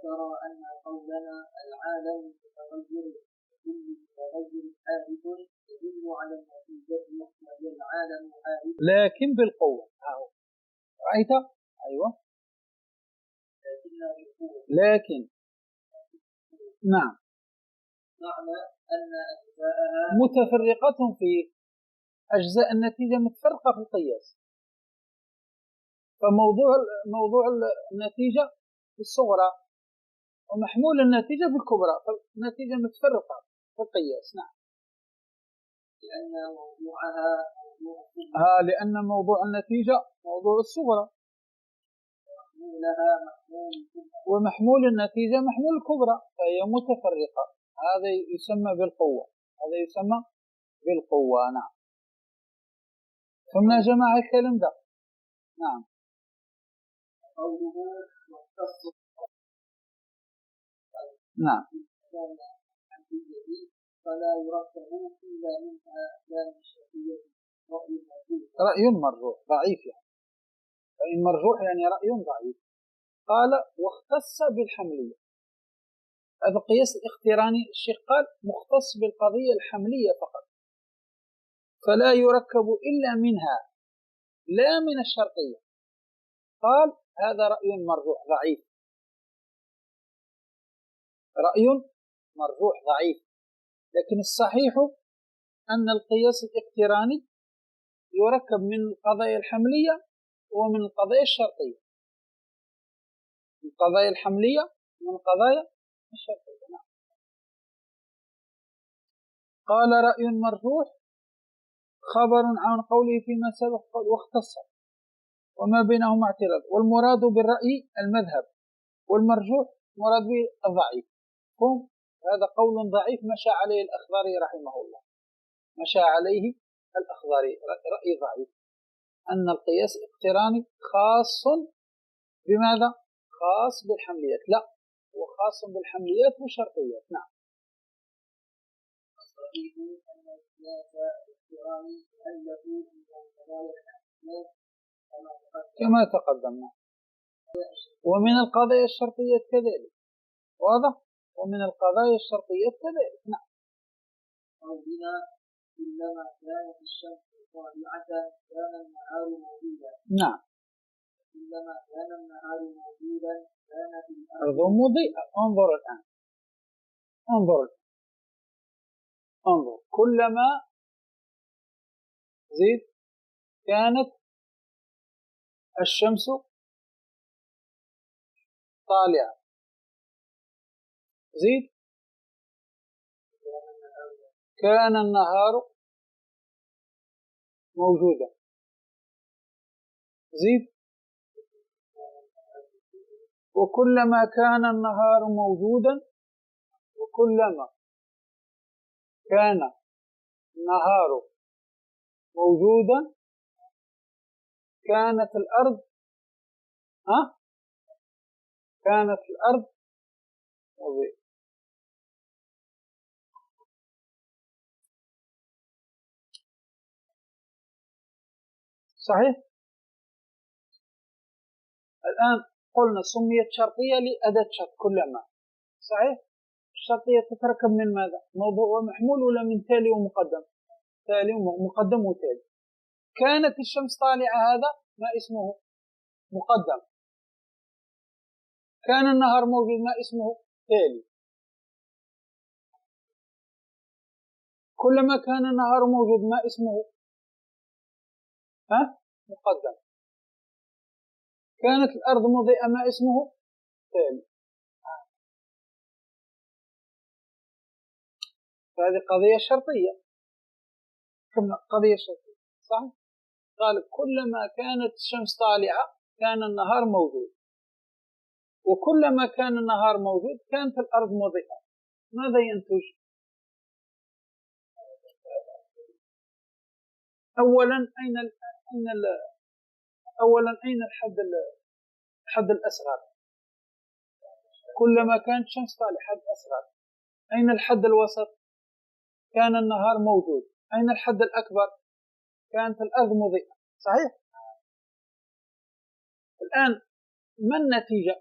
ترى أن قولنا العالم متغير كل متغير حادث يدل على النتيجة وهي العالم حادث لكن بالقوة. رأيت؟ أيوة. لكن نعم، معنى أن أجزاءها متفرقة في أجزاء النتيجة متفرقة في القياس. فموضوع النتيجة في الصغرى ومحمول النتيجة في الكبرى، فالنتيجة متفرقة في القياس. نعم. لأن موضوعها لأن موضوع النتيجة موضوع الصغرى، ومحمول النتيجة محمول الكبرى، فهي متفرقة. هذا يسمى بالقوة، هذا يسمى بالقوة. نعم. فهمنا يا جماعة الكلام ده؟ نعم. قوله مختص نعم. فلا يركب إلا منها أحكام الشرعية رأي مرجوح ضعيف، يعني رأي مرجوح يعني رأي ضعيف. قال واختص بالحملية. هذا القياس الاقتراني الشيخ قال مختص بالقضية الحملية فقط، فلا يركب إلا منها لا من الشرطية. قال هذا رأي مرجوح ضعيف، رأي مرجوح ضعيف. لكن الصحيح أن القياس الاقتراني يركب من القضايا الحملية ومن القضايا الشرطية، من القضايا الحملية ومن القضايا الشرطية. نعم. قال رأي مرجوح خبر عن قوله فيما سبق واختص وما بينهما اعتراض، والمراد بالرأي المذهب، والمرجوح مراد به الضعيف. هذا قول ضعيف مشى عليه الأخضري رحمه الله، مشى عليه الأخضري، رأي ضعيف، أن القياس الاقتراني خاص بماذا؟ خاص بالحمليات، لا، هو خاص بالحمليات والشرطيات. نعم. الصحيح أن القياس الاقتراني مؤلف من قضايا الحمليات كما تقدمنا، ومن القضايا الشرطية كذلك. واضح؟ ومن القضايا الشرطية كذلك. نعم. قولنا كلما كانت الشمس طالعة كان النهار موجودا. نعم. كلما كان النهار موجودا كانت الأرض مضيئة. انظر الآن، انظر كلما زيد كانت الشمس طالعة. زيد. كان النهار موجودا. زيد. وكلما كان النهار موجودا، وكلما كان النهار موجودا كانت الأرض كانت الأرض مضيئة. صحيح؟ الآن قلنا سميت شرطية لأداة شرط كلما. صحيح؟ الشرطية تتركب من ماذا؟ موضوع ومحمول ولا من تالي ومقدم؟ تالي ومقدم وتالي. كانت الشمس طالعة، هذا ما اسمه؟ مقدم. كان النهار موجود، ما اسمه؟ تالي. كلما كان النهار موجود، ما اسمه؟ مقدم. كانت الأرض مضيئة، ما اسمه؟ تالي. فهذه قضية شرطية. قضية شرطية. صح؟ قال كلما كانت الشمس طالعة كان النهار موجود، وكلما كان النهار موجود كانت الأرض مضيئة. ماذا ينتج؟ أولا أين الحد الأصغر؟ كلما كانت الشمس طالعة حد أصغر. أين الحد الوسط؟ كان النهار موجود. أين الحد الأكبر؟ كانت الأرض مضيئة. صحيح؟ الآن ما النتيجة؟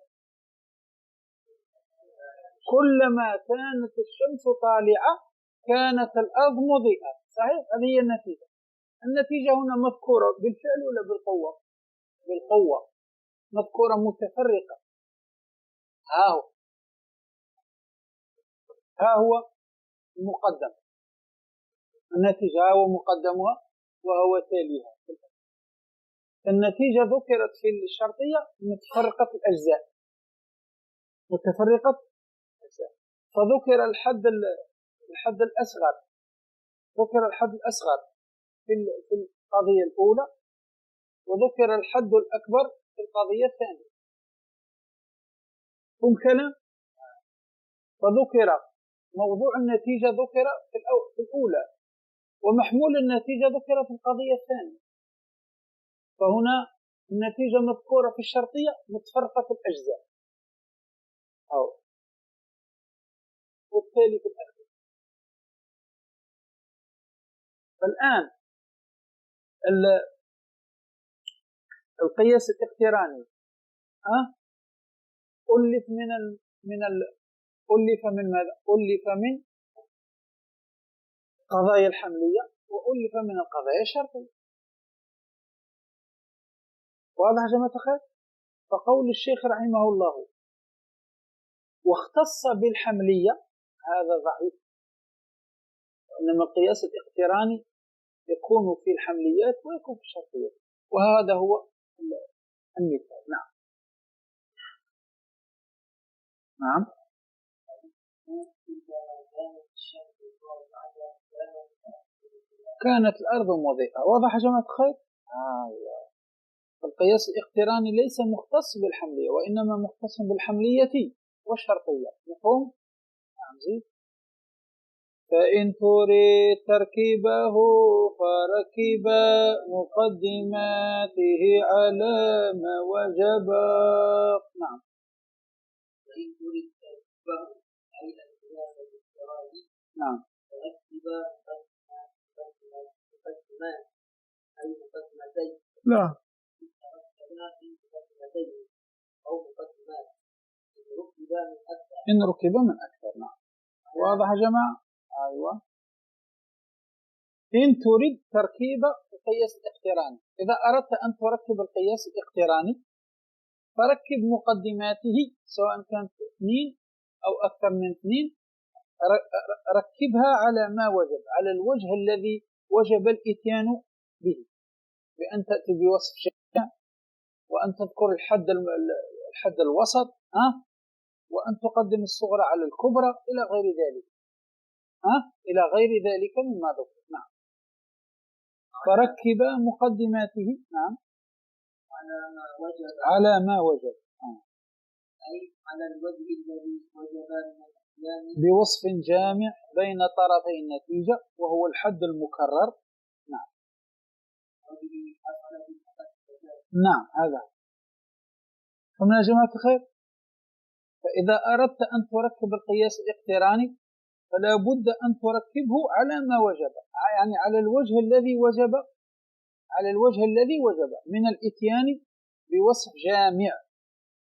كلما كانت الشمس طالعة كانت الأرض مضيئة. صحيح؟ هذه هي النتيجة. النتيجة هنا مذكورة بالفعل ولا بالقوة؟ بالقوة. مذكورة متفرقة. ها هو المقدم. النتيجة ها هو مقدمها وهو تاليها. النتيجة ذكرت في الشرطية متفرقة الأجزاء. متفرقة الأجزاء. فذكر الحد الأصغر. ذكر الحد الأصغر في القضية الأولى، وذكر الحد الأكبر في القضية الثانية. كلام. فذكر موضوع النتيجة ذكر في الأولى، ومحمول النتيجة ذكر في القضية الثانية. فهنا النتيجة مذكورة في الشرطية متفرقة في الأجزاء، وبالتالي في الأخير. فالآن القياس الاقتراني ألف ألف من ماذا؟ ألف من قضايا الحملية، وألف من القضايا الشرطية. واضح يا جماعة الخير؟ فقول الشيخ رحمه الله واختص بالحملية هذا ضعيف، إنما القياس الاقتراني يكون في الحمليات ويكون في الشرطيات، وهذا هو المثال. نعم. كانت الأرض مضيئة. واضح يا جماعة الخير؟ القياس الاقتراني ليس مختص بالحملية، وإنما مختص بالحملية والشرطية. مفهوم؟ نعم. زيد. فإن تريد تركيبه فركب مقدماته على ما وجب. نعم. فإن تريد تركيبه أي القياس الاقتراني، نعم، فركب مقدمات أي مقدمتين. لا، أو مقدمات إن ركب من أكثر. نعم. واضح يا جماعة؟ أيوة. إن تريد تركيب القياس الاقتراني، إذا أردت أن تركب القياس الاقتراني فركب مقدماته، سواء كانت 2 أو أكثر من 2، ركبها على ما وجب، على الوجه الذي وجب الإتيان به، بأن تأتي بوصف شيء، وأن تذكر الحد الوسط، وأن تقدم الصغرى على الكبرى إلى غير ذلك، إلى غير ذلك مما ذكر. نعم. فركب مقدماته. نعم. على ما وجب. أي على الوجه الذي وجب من الإسلام بوصف جامع بين طرفي النتيجة وهو الحد المكرر. نعم. نعم هذا. فمن يا جماعة الخير، فإذا أردت أن تركب القياس الاقتراني فلا بد أن تركبه على ما وجب، يعني على الوجه الذي وجب، من الإتيان بوصف جامع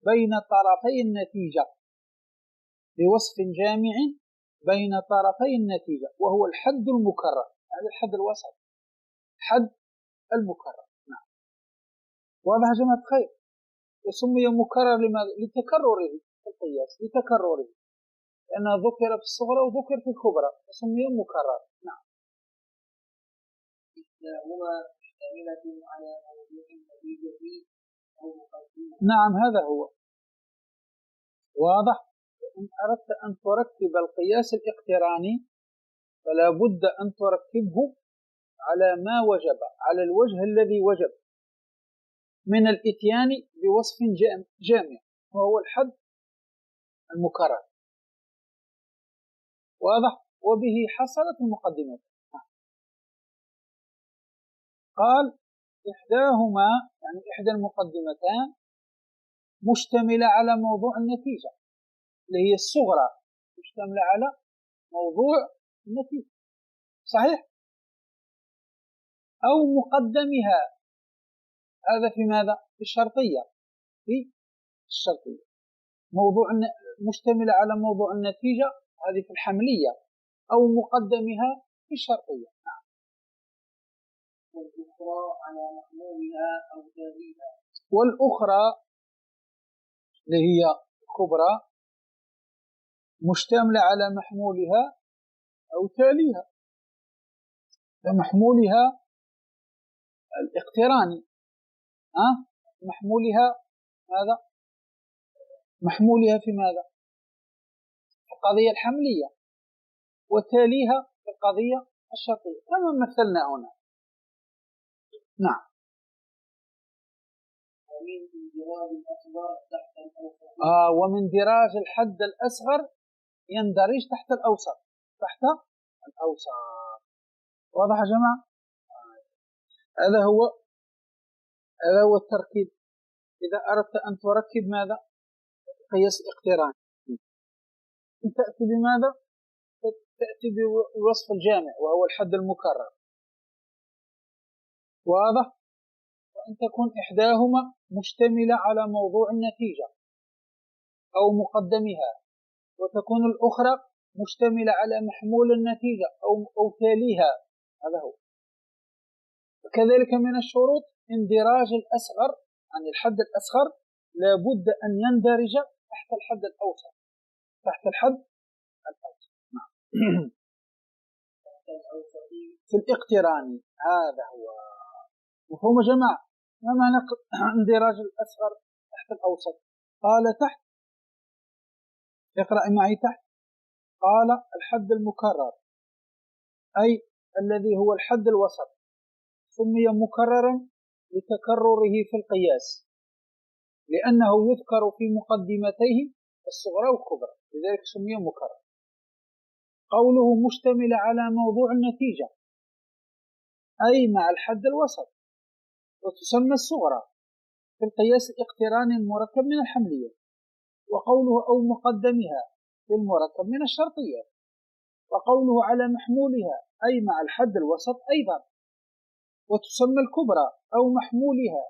بين طرفي النتيجة، بوصف جامع بين طرفي النتيجة وهو الحد المكرر. هذا الحد الوسط، حد المكرر. نعم. واضح يا جماعة الخير؟ وسمي مكرر لماذا؟ لتكرره في القياس، لتكرره، لأنه ذكر في الصغرى وذكر في الكبرى فسمي مكرر. نعم. هو مشتملة على موضوع النتيجة أو مقدمة. نعم هذا هو. واضح؟ إن أردت أن تركب القياس الاقتراني فلا بد أن تركبه على ما وجب، على الوجه الذي وجب من الإتيان بوصف جامع وهو الحد المكرر. واضح؟ وبه حصلت المقدمة. قال إحداهما، يعني إحدى المقدمتان مشتملة على موضوع النتيجة اللي هي الصغرى، مشتملة على موضوع النتيجة، صحيح؟ أو مقدمها، هذا في ماذا؟ في الشرطية، في الشرطية. موضوع مشتملة على موضوع النتيجة هذه في الحملية، أو مقدمها في الشرطية. نعم. والأخرى على محمولها أو تاليها. والأخرى اللي هي الكبرى مشتملة على محمولها أو تاليها. فمحمولها الاقتراني، محمولها ماذا؟ محمولها في ماذا؟ في القضية الحملية، وتاليها في القضية الشرطية كما مثلنا هنا. نعم. ومن اندراج الأصغر تحت الأوسط. ومن دراج الحد الأصغر يندرج تحت الأوسط، تحت الأوسط. واضح يا جماعة؟ هذا هو التركيب. إذا أردت أن تركب ماذا؟ قياس الاقتران، تأتي بماذا؟ تأتي بوصف الجامع وهو الحد المكرر. واضح؟ وأن تكون إحداهما مشتملة على موضوع النتيجة أو مقدمها، وتكون الأخرى مشتملة على محمول النتيجة أو تاليها. هذا هو. وكذلك من الشروط اندراج الأصغر، يعني الحد الأصغر لابد أن يندرج تحت الحد الأوسط، تحت الحد الأوسط. نعم. في الاقتران. هذا هو. مفهوم يا جماعة؟ ما معنى اندراج الأصغر تحت الأوسط؟ قال تحت، اقرأ معي تحت. قال الحد المكرر أي الذي هو الحد الوسط سمي مكررا لتكرره في القياس، لأنه يذكر في مقدمتيه الصغرى والكبرى، لذلك سمي مكرر. قوله مشتمل على موضوع النتيجة أي مع الحد الوسط، وتسمى الصغرى في القياس الاقتراني المركب من الحملية. وقوله أو مقدمها في المركب من الشرطية. وقوله على محمولها أي مع الحد الوسط أيضا. وتسمى الكبرى أو محمولها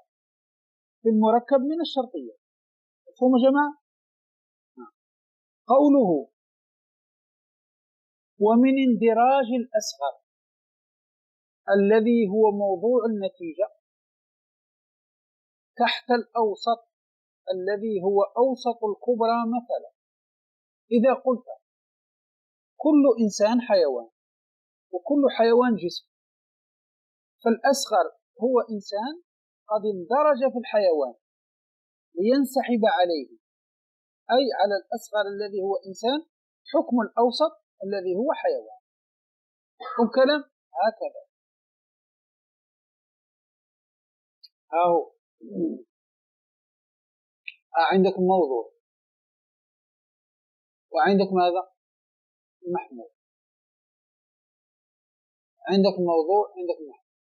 في المركب من الشرطية. مفهوم يا جماعة؟ قوله ومن اندراج الأصغر الذي هو موضوع النتيجة تحت الأوسط الذي هو أوسط الكبرى مثلا. إذا قلت كل إنسان حيوان وكل حيوان جسم، فالأصغر هو إنسان قد اندرج في الحيوان لينسحب عليه أي على الأصغر الذي هو إنسان حكم الأوسط الذي هو حيوان. والكلام هكذا. أو عندك موضوع وعندك ماذا؟ محمول. عندك موضوع عندك محمول.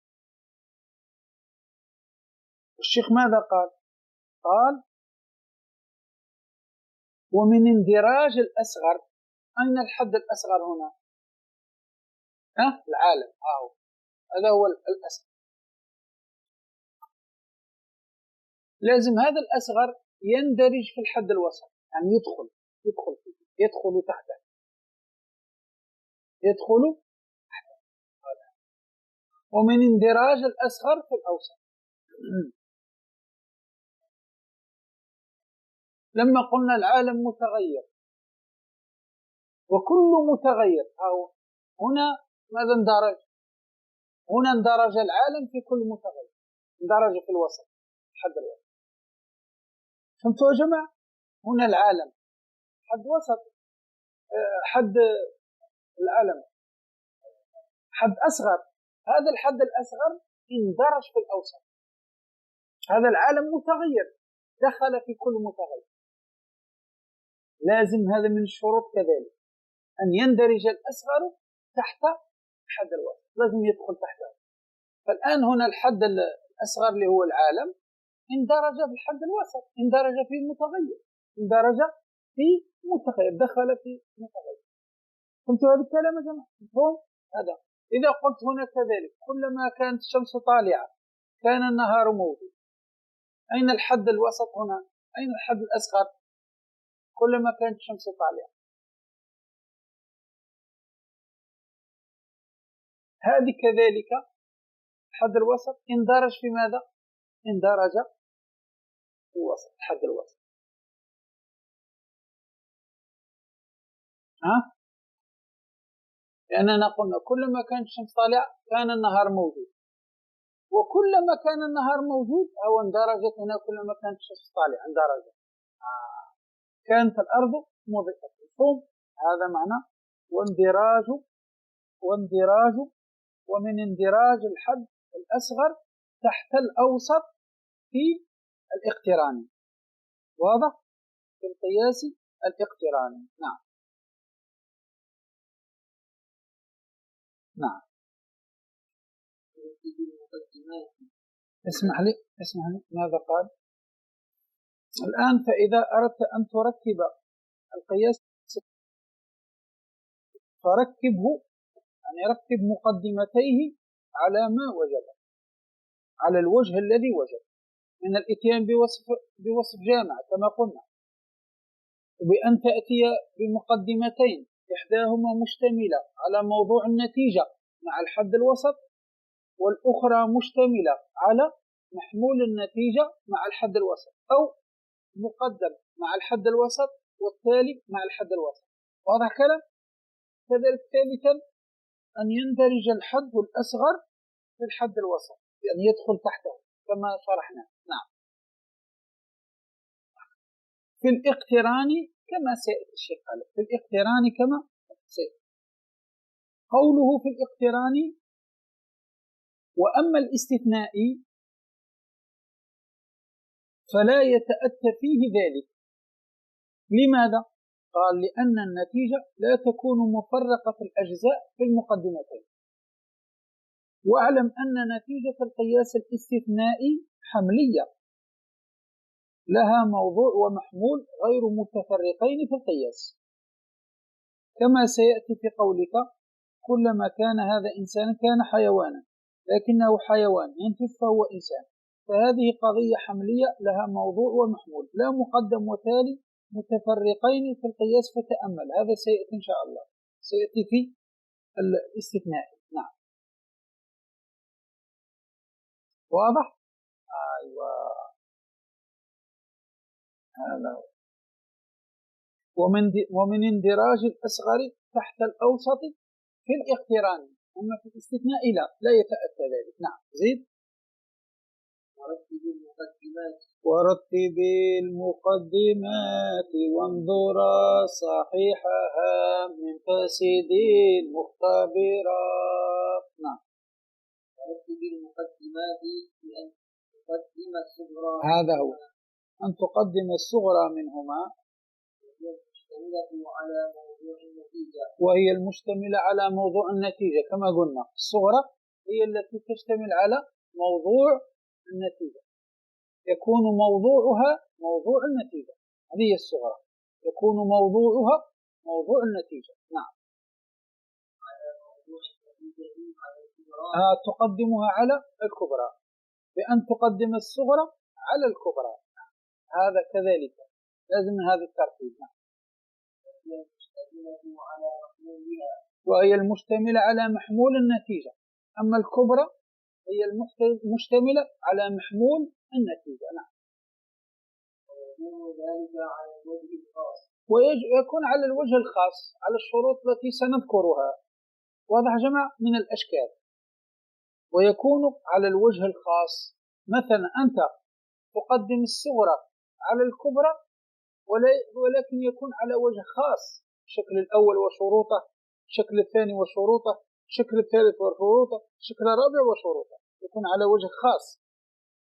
الشيخ ماذا قال؟ قال ومن اندراج الأصغر. أين الحد الأصغر هنا؟ العالم. هذا هو الأصغر. لازم هذا الأصغر يندرج في الحد الوسط، يعني يدخل تحته. ومن اندراج الأصغر في الأوسط. لما قلنا العالم متغير وكل متغير، هنا ماذا اندرج؟ هنا اندرج العالم في كل متغير، اندرج في الوسط، الحد الوسط. فهمتوا يا جماعة؟ هنا العالم حد وسط، حد العالم حد أصغر. هذا الحد الأصغر اندرج في الأوسط. هذا العالم متغير دخل في كل متغير. لازم هذا من الشروط كذلك أن يندرج الأصغر تحت الحد الوسط، لازم يدخل تحته. فالآن هنا الحد الأصغر اللي هو العالم اندرج في الحد الوسط، اندرج في متغير، دخل في متغير. فهمتوا هذا الكلام يا جماعة؟ مفهوم هذا؟ إذا قلت هنا كذلك كلما كانت الشمس طالعة كان النهار موجود. أين الحد الوسط هنا؟ أين الحد الأصغر؟ كلما كانت الشمس طالعة. هذه كذلك الحد الوسط اندرج في ماذا؟ اندرج في الوسط، الحد الوسط. لأننا قلنا كلما كانت الشمس طالعة كان النهار موجود، وكلما كان النهار موجود أو اندرجت هنا كلما كانت الشمس طالعة اندرجت. كانت الأرض مضيئة. مفهوم؟ هذا معنى واندراج ومن اندراج الحد الأصغر تحت الأوسط في الاقتراني. واضح؟ في القياس الاقتراني. نعم. اسمح لي ماذا قال؟ الآن فإذا أردت أن تركب القياس فركبه، يعني ركب مقدمتيه على ما وجد، على الوجه الذي وجد، من الاتيان بوصف جامع كما قلنا، وبأن تأتي بمقدمتين إحداهما مشتملة على موضوع النتيجة مع الحد الوسط، والأخرى مشتملة على محمول النتيجة مع الحد الوسط، أو مقدم مع الحد الوسط والتالي مع الحد الوسط. واضح كلام؟ كذلك ثالثا أن يندرج الحد الأصغر في الحد الوسط، يعني يدخل تحته كما شرحنا. نعم. في الاقتران كما سيأتي الشيخ قال، في الاقتران كما سيأتي. قوله في الاقتران وأما الاستثناء فلا يتأتى فيه ذلك. لماذا؟ قال لأن النتيجة لا تكون مفرقة في الأجزاء في المقدمتين. واعلم أن نتيجة القياس الاستثنائي حملية لها موضوع ومحمول غير متفرقين في القياس، كما سيأتي في قولك كلما كان هذا إنسانا كان حيوانا لكنه حيوان ينتف فهو إنسان. فهذه قضية حملية لها موضوع ومحمول، لا مقدم وتالي متفرقين في القياس. فتأمل هذا سيأتي إن شاء الله، سيأتي في الاستثناء. نعم. واضح؟ أيوة هذا. ومن اندراج الأصغر تحت الأوسط في الاقتران، أما في الاستثناء لا يتأتى ذلك. نعم. زيد. ورتب المقدمات وانظرا صحيحها من فاسد مختبرا. نعم. ورتب المقدمات بأن تقدم الصغرى، هذا هو أن تقدم الصغرى منهما، وهي المشتملة على موضوع النتيجة كما قلنا. الصغرى هي التي تشتمل على موضوع النتيجة، يكون موضوعها موضوع النتيجة. هذه هي الصغرى، يكون موضوعها موضوع النتيجة. نعم. تقدمها على الكبرى بأن تقدم الصغرى على الكبرى. هذا كذلك لازم هذا الترتيب. وهي المشتملة على محمول النتيجة، أما الكبرى هي المشتملة على محمول النتيجة. نعم. ويكون على الوجه الخاص على الشروط التي سنذكرها. واضح يا جماعة؟ من الأشكال. ويكون على الوجه الخاص، مثلا أنت تقدم الصغرى على الكبرى ولكن يكون على وجه خاص، الشكل الأول وشروطه، الشكل الثاني وشروطه، الشكل الثالث وشروطه، الشكل الرابع وشروطه، يكون على وجه خاص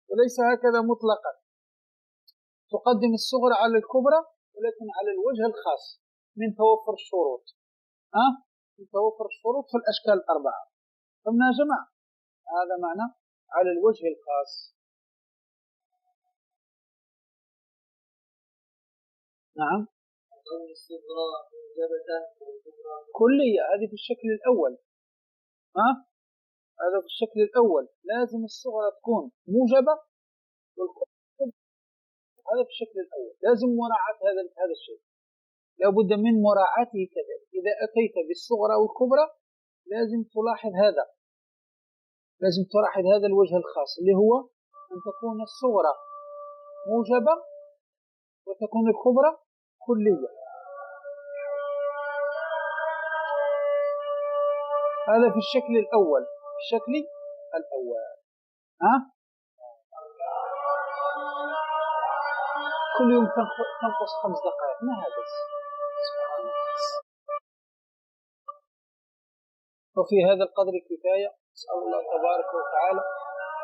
وليس هكذا مطلقا. تقدم الصغرى على الكبرى ولكن على الوجه الخاص من توفر الشروط. من توفر الشروط في الأشكال الأربعة. فمن يا جماعة هذا معنى على الوجه الخاص. نعم. كلية، هذه في الشكل الأول. هذا في الشكل الأول لازم الصغرى تكون موجبة والكبرى، هذا في الشكل الأول لازم مراعاة هذا الشيء، لابد من مراعاته كذلك. إذا أتيت بالصغرى والكبرى لازم تلاحظ هذا، لازم تلاحظ هذا الوجه الخاص اللي هو أن تكون الصغرى موجبة وتكون الكبرى كلية. هذا في الشكل الأول، الشكل الأول. كل يوم تنقص 5 دقائق، ما هذا؟ وفي هذا القدر كفاية. أسأل الله تبارك وتعالى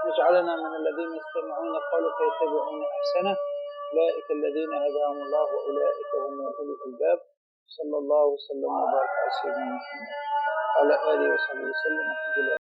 يجعلنا من الذين يستمعون القول فيتبعون أحسنه، أولئك الذين هداهم الله وأولئك هم أولو الألباب. صلى الله وسلم وبارك على سيدنا محمد وعلى آله وصحبه وسلم. الحمد لله.